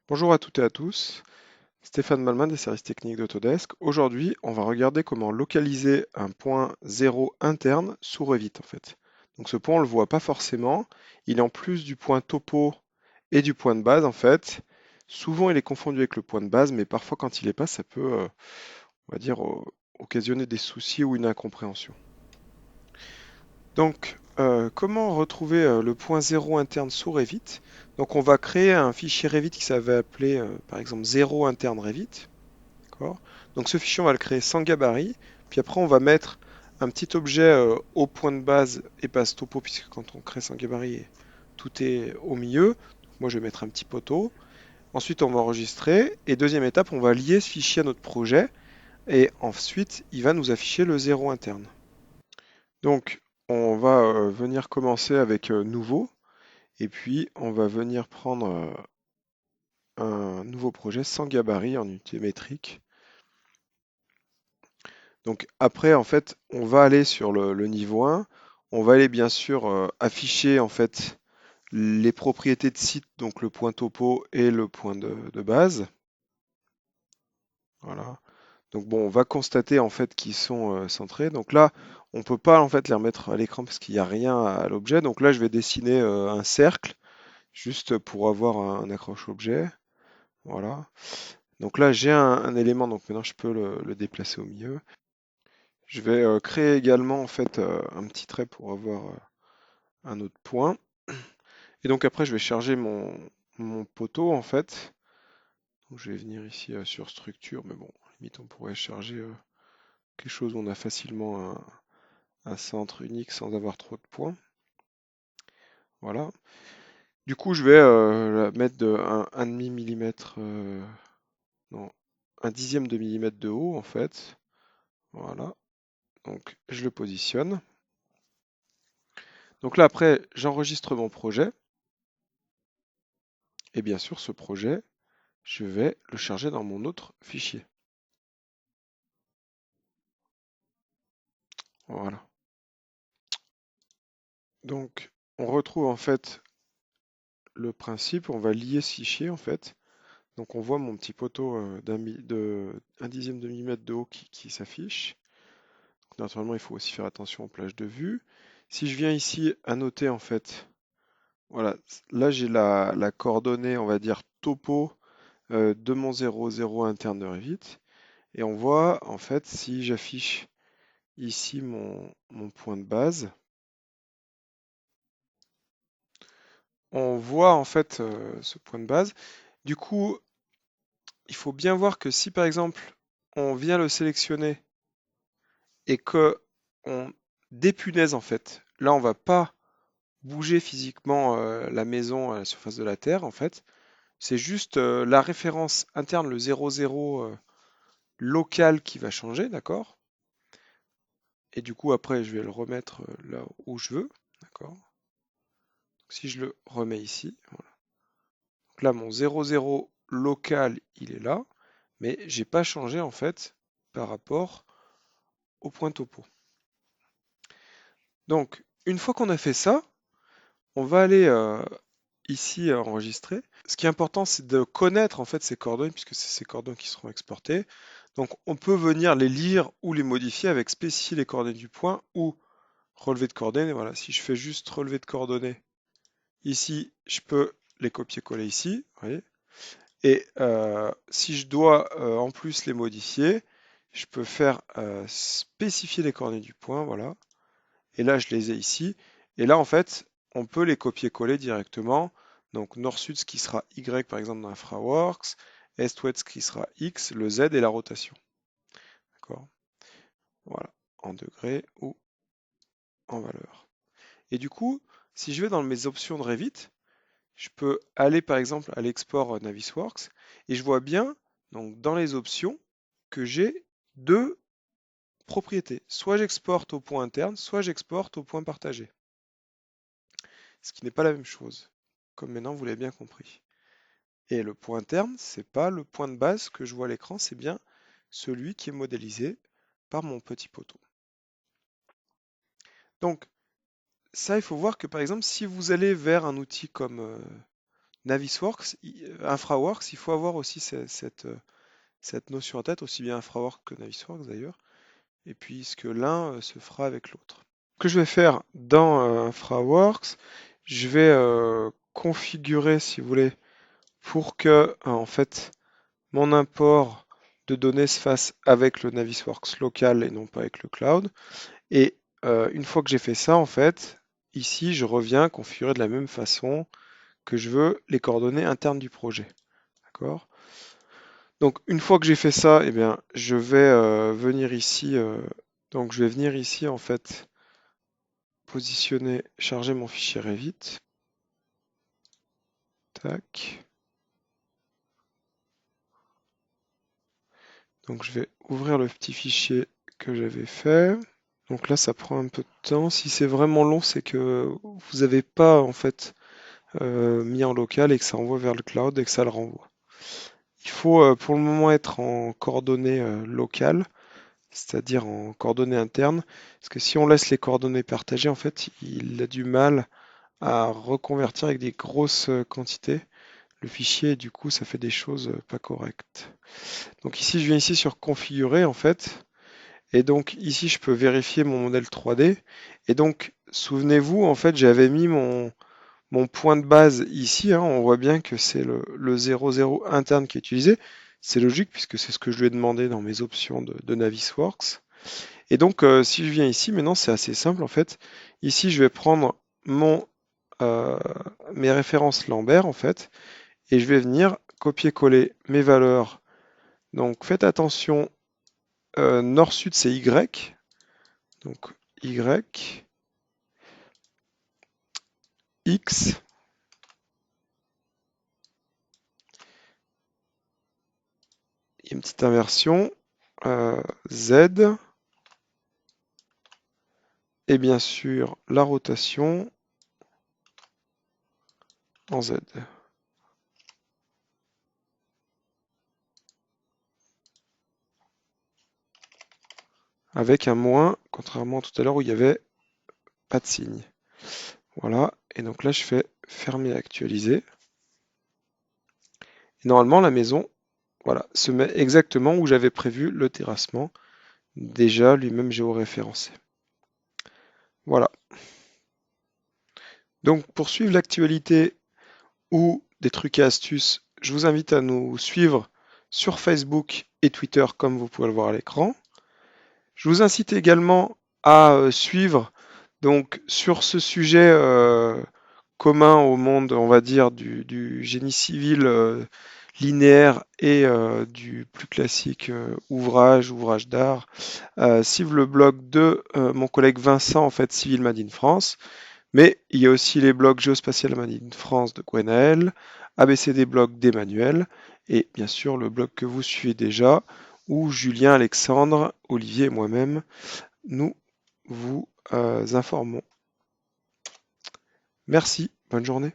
Bonjour à toutes et à tous, Stéphane Malman des services techniques d'Autodesk. Aujourd'hui, on va regarder comment localiser un point zéro interne sous Revit en fait. Donc ce point, on ne le voit pas forcément. Il est en plus du point topo et du point de base en fait. Souvent, il est confondu avec le point de base, mais parfois quand il est pas, ça peut, on va dire, occasionner des soucis ou une incompréhension. Donc, comment retrouver le point zéro interne sous Revit? Donc, on va créer un fichier Revit qui s'avait appelé, par exemple, zéro interne Revit. D'accord. Donc, ce fichier, on va le créer sans gabarit. Puis après, on va mettre un petit objet au point de base et base topo, puisque quand on crée sans gabarit, tout est au milieu. Donc, moi, je vais mettre un petit poteau. Ensuite, on va enregistrer. Et deuxième étape, on va lier ce fichier à notre projet. Et ensuite, il va nous afficher le zéro interne. Donc, on va venir commencer avec nouveau, et puis on va venir prendre un nouveau projet sans gabarit en unité métrique. Donc après, en fait, on va aller sur le niveau 1. On va aller bien sûr afficher en fait les propriétés de site, donc le point topo et le point de base. Voilà. Donc bon, on va constater en fait qu'ils sont centrés. Donc là, on peut pas en fait les remettre à l'écran parce qu'il n'y a rien à l'objet. Donc là, je vais dessiner un cercle juste pour avoir un accroche-objet. Voilà. Donc là, j'ai un élément, donc maintenant je peux le déplacer au milieu. Je vais créer également en fait un petit trait pour avoir un autre point. Et donc après, je vais charger mon poteau en fait. Donc je vais venir ici sur structure, mais bon, limite on pourrait charger quelque chose où on a facilement un centre unique sans avoir trop de points. Voilà. Du coup, je vais la mettre de 1,5 millimètre, non, un dixième de millimètre de haut en fait. Voilà. Donc je le positionne. Donc là après, j'enregistre mon projet. Et bien sûr, ce projet, je vais le charger dans mon autre fichier. Voilà. Donc on retrouve en fait le principe. On va lier ce fichier en fait. Donc on voit mon petit poteau de 1 dixième de millimètre de haut qui s'affiche. Naturellement, il faut aussi faire attention aux plages de vue. Si je viens ici à noter en fait, voilà, là j'ai la coordonnée, on va dire topo de mon 0,0 interne de Revit. Et on voit en fait si j'affiche ici mon point de base, on voit en fait ce point de base. Du coup, il faut bien voir que si par exemple on vient le sélectionner et que on dépunaise en fait, là on va pas bouger physiquement la maison à la surface de la Terre en fait. C'est juste la référence interne, le 00 local qui va changer, d'accord? Et du coup après je vais le remettre là où je veux, d'accord? Si je le remets ici, voilà. Donc là mon 00 local il est là, mais j'ai pas changé en fait par rapport au point topo. Donc une fois qu'on a fait ça, on va aller ici enregistrer. Ce qui est important, c'est de connaître en fait ces coordonnées, puisque c'est ces coordonnées qui seront exportées. Donc on peut venir les lire ou les modifier avec spécifier les coordonnées du point ou relevé de coordonnées. Voilà, si je fais juste relevé de coordonnées, ici, je peux les copier-coller ici, vous voyez. Et si je dois en plus les modifier, je peux faire spécifier les coordonnées du point, voilà. Et là, je les ai ici. Et là, en fait, on peut les copier-coller directement. Donc, nord-sud, ce qui sera Y, par exemple, dans InfraWorks. Est-ouest, ce qui sera X, le Z et la rotation. D'accord? Voilà, en degrés ou en valeur. Et du coup, si je vais dans mes options de Revit, je peux aller, par exemple, à l'export Navisworks. Et je vois bien, donc, dans les options, que j'ai deux propriétés. Soit j'exporte au point interne, soit j'exporte au point partagé. Ce qui n'est pas la même chose, comme maintenant vous l'avez bien compris. Et le point interne, c'est pas le point de base que je vois à l'écran, c'est bien celui qui est modélisé par mon petit poteau. Donc ça, il faut voir que par exemple, si vous allez vers un outil comme Navisworks, InfraWorks, il faut avoir aussi cette notion en tête, aussi bien InfraWorks que Navisworks d'ailleurs, et puisque l'un se fera avec l'autre. Ce que je vais faire dans InfraWorks, je vais configurer, si vous voulez, pour que en fait mon import de données se fasse avec le Navisworks local et non pas avec le cloud. Et une fois que j'ai fait ça, en fait, ici, je reviens configurer de la même façon que je veux les coordonnées internes du projet. D'accord? Donc, une fois que j'ai fait ça, eh bien, je vais venir ici. Donc, je vais venir ici, en fait, positionner, charger mon fichier Revit. Tac. Donc, je vais ouvrir le petit fichier que j'avais fait. Donc là, ça prend un peu de temps. Si c'est vraiment long, c'est que vous n'avez pas, en fait, mis en local et que ça envoie vers le cloud et que ça le renvoie. Il faut pour le moment être en coordonnées locales, c'est-à-dire en coordonnées internes, parce que si on laisse les coordonnées partagées, en fait, il a du mal à reconvertir avec des grosses quantités le fichier et du coup, ça fait des choses pas correctes. Donc ici, je viens ici sur configurer en fait, et donc ici, je peux vérifier mon modèle 3D. Et donc, souvenez-vous, en fait, j'avais mis mon point de base ici, hein, on voit bien que c'est le 00 interne qui est utilisé. C'est logique puisque c'est ce que je lui ai demandé dans mes options de Navisworks. Et donc, si je viens ici, maintenant c'est assez simple en fait. Ici, je vais prendre euh, mes références Lambert en fait, et je vais venir copier-coller mes valeurs. Donc, faites attention, nord-sud c'est Y. Donc, Y, X, il y a une petite inversion, Z, et bien sûr la rotation en Z. Avec un moins, contrairement à tout à l'heure où il n'y avait pas de signe. Voilà, et donc là je fais fermer et actualiser. Et normalement la maison, voilà, se met exactement où j'avais prévu le terrassement, déjà lui-même géoréférencé. Voilà. Donc pour suivre l'actualité ou des trucs et astuces, je vous invite à nous suivre sur Facebook et Twitter comme vous pouvez le voir à l'écran. Je vous incite également à suivre donc sur ce sujet commun au monde, on va dire, du génie civil linéaire et du plus classique ouvrage d'art, suivre le blog de mon collègue Vincent, en fait, Civil Made in France. Mais il y a aussi les blogs Géospatial Made in France de Gwenaël, ABCD blog d'Emmanuel, et bien sûr le blog que vous suivez déjà, où Julien, Alexandre, Olivier et moi-même, nous vous informons. Merci, bonne journée.